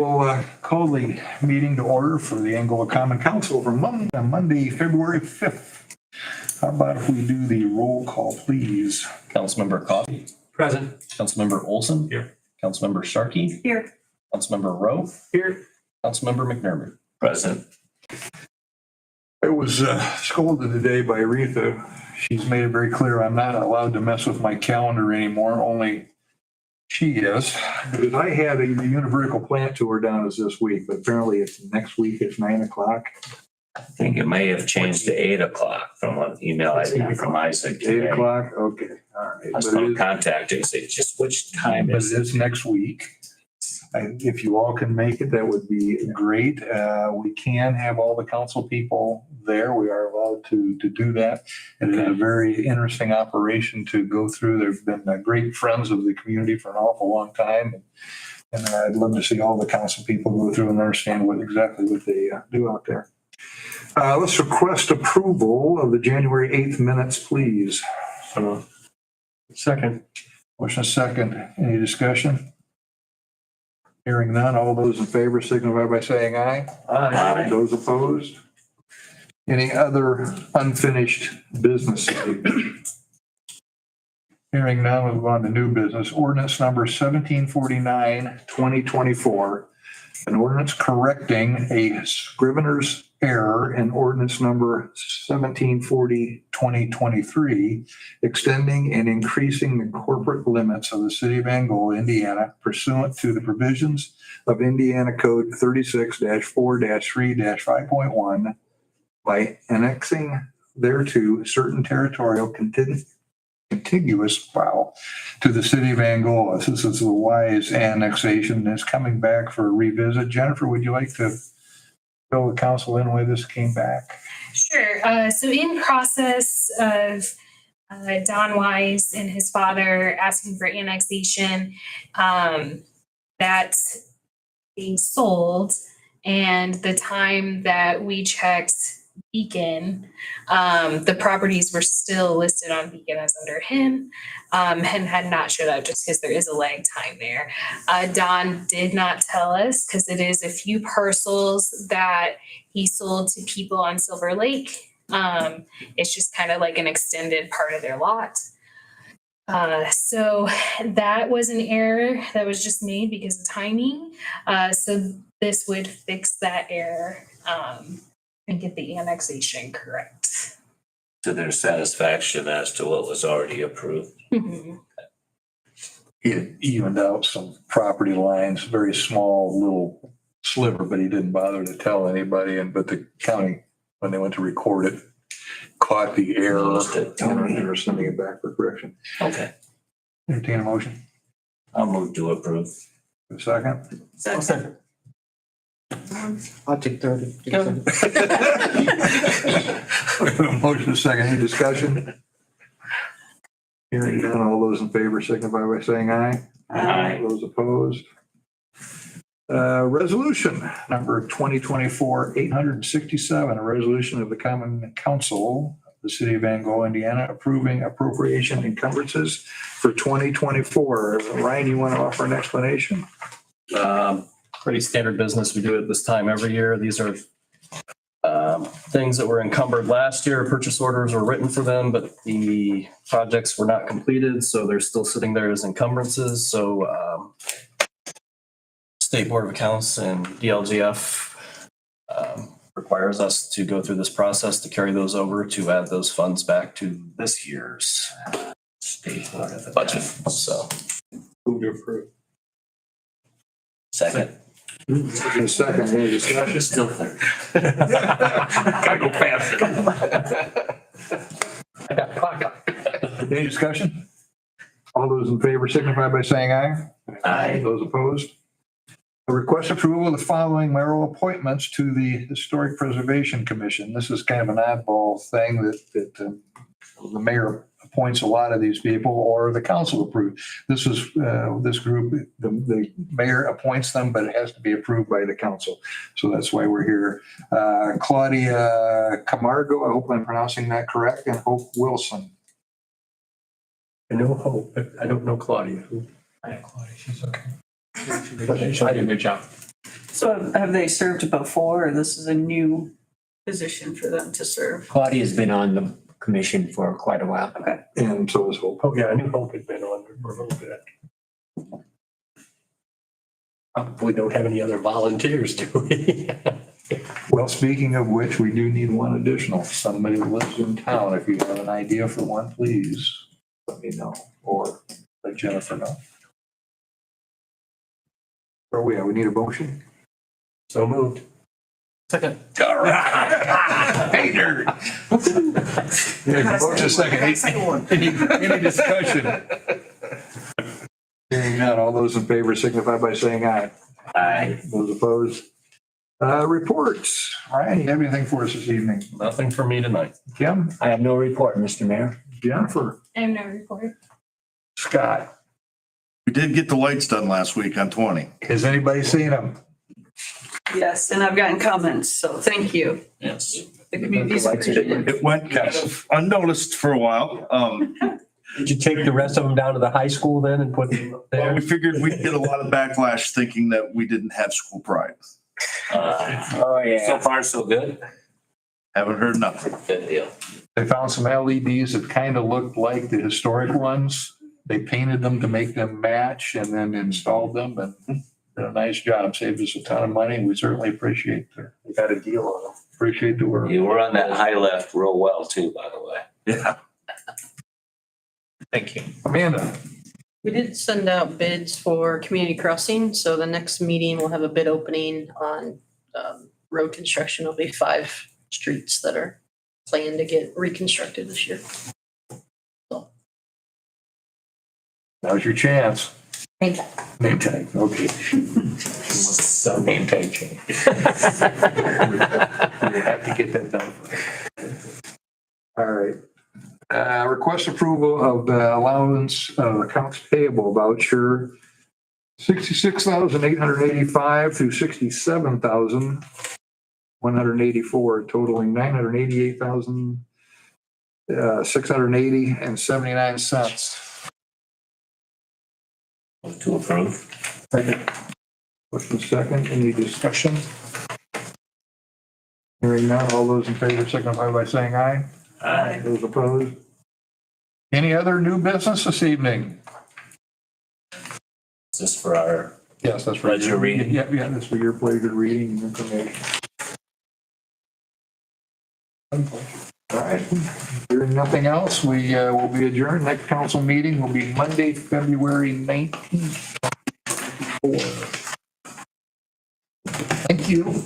We'll call the meeting to order for the Angola Common Council for Monday, February 5th. How about if we do the roll call, please? Councilmember Coffey. Present. Councilmember Olson. Here. Councilmember Sharkey. Here. Councilmember Rowe. Here. Councilmember McDermott. Present. I was scolded today by Aretha. She's made it very clear I'm not allowed to mess with my calendar anymore, only she is. Because I had the Univertical plant tour down as this week, but apparently it's next week at 9 o'clock. I think it may have changed to 8 o'clock from one email I got from Isaac 8 today. o'clock, okay, all right. I was going to contact him, say, just which time But is it it? is next week. If you all can make it, that would be great. We can have all the council people there. We are allowed to do that. And it is a very interesting operation to go through. They've been great friends of the community for an awful long time. And I'd love to see all the council people go through and understand exactly what they do out there. Let's request approval of the January 8th minutes, please. Second. Motion second. Any discussion? Hearing none, all those in favor signify by saying aye. Aye. Those opposed? Any other unfinished business? Hearing none, we'll move on to new business. Ordinance number 1749, 2024. An ordinance correcting a scrivener's error in ordinance number 1740, 2023, extending and increasing the corporate limits of the city of Angola, Indiana, pursuant to the provisions of Indiana Code 36-4-3-5.1 by annexing thereto certain territorial contiguous to the city of Angola. This is a wise annexation that's coming back for a revisit. Jennifer, would you like to fill the council in why this came back? Sure. So in process of Don Wise and his father asking for annexation, that's being sold. And the time that we checked Beacon, the properties were still listed on Beacon as under him, and had not showed up just because there is a lag time there. Don did not tell us because it is a few parcels that he sold to people on Silver Lake. It's just kind of like an extended part of their lot. So that was an error that was just made because of timing. So this would fix that error and get the annexation correct. To their satisfaction as to what was already approved. He had evened out some property lines, very small little sliver, but he didn't bother to tell anybody. But the county, when they went to record it, caught the error Noticed it. and are sending it back for correction. Okay, Entertain a motion. I'll move to approve. A second. Second. I'll take 30. Motion is second. Any discussion? Hearing none, all those in favor signify by saying aye. Aye. Those opposed? Resolution number 2024-867, a resolution of the Common Council of the City of Angola, Indiana, approving appropriation encumbrances for 2024. Ryan, you want to offer an explanation? Pretty standard business. We do it this time every year. These are things that were encumbered last year. Purchase orders were written for them, but the projects were not completed, so they're still sitting there as encumbrances. So State Board of Accounts and DLGF requires us to go through this process to carry those over to add those funds back to this year's State Board of budget. Accounts. So Move to approve. Second. A second. Any discussion? Still third. Gotta go faster. Any discussion? All those in favor signify by saying aye. Aye. Those opposed? A request approval of the following mayoral appointments to the Historic Preservation Commission. This is kind of an oddball thing that the mayor appoints a lot of these people or the council approves. This is this group, the mayor appoints them, but it has to be approved by the council. So that's why we're here. Claudia Camargo, I hope I'm pronouncing that correct, and Hope Wilson. I know Hope, but I don't know Claudia. I know Claudia, she's okay. I did a good job. So have they served before, or this is a new position for them to serve? Claudia's been on the commission for quite a while. And so is Hope. Oh, yeah, I knew Hope had been on there for a little bit. We don't have any other volunteers, do we? Well, speaking of which, we do need one additional. Somebody who lives in town. If you have an idea for one, please let me know or let Jennifer know. Where are we at? We need a motion? So moved. Second. All right. Hey, nerd. Yeah, motion second. Any discussion? Hearing none, all those in favor signify by saying aye. Aye. Those opposed? Reports. Ryan, you have anything for us this evening? Nothing for me tonight. Kim, I have no report, Mr. Mayor. Jennifer, I have no report. Scott, We did get the lights done last week on 20. has anybody seen them? Yes, and I've gotten comments, so thank you. Yes. The community's appreciative. It went kind of unnoticed for a while. Did you take the rest of them down to the high school then and put them up Well, there? we figured we'd get a lot of backlash thinking that we didn't have school pride. Oh, So far, so good. Haven't heard nothing. Good deal. They found some LEDs that kind of looked like the historic ones. They painted them to make them match and then installed them and did a nice job. Saved us a ton of money. We certainly appreciate We got a deal on them. the work. You were on that high left real well too, by the way. Yeah. Thank you. Amanda, We did send out bids for community crossing, so the next meeting will have a bid opening on road construction. There'll be 5 streets that are planned to get reconstructed this year. now's your chance. Thank you. Name tag, okay. Some name tag change. We have to get that done. All right. Request approval of the allowance of accounts payable voucher 66,885 through 67,184, totaling 988,680 and 79 cents. Move to approve. Question second, any discussion? Hearing none, all those in favor signify by saying aye. Aye. Those opposed? Any other new business this evening? Is this for our, Yes, that's for Pleasure your reading. Yeah, that's for your pleasure reading and information. All right, hearing nothing else, we will be adjourned. Next council meeting will be Monday, February 19th. Thank you.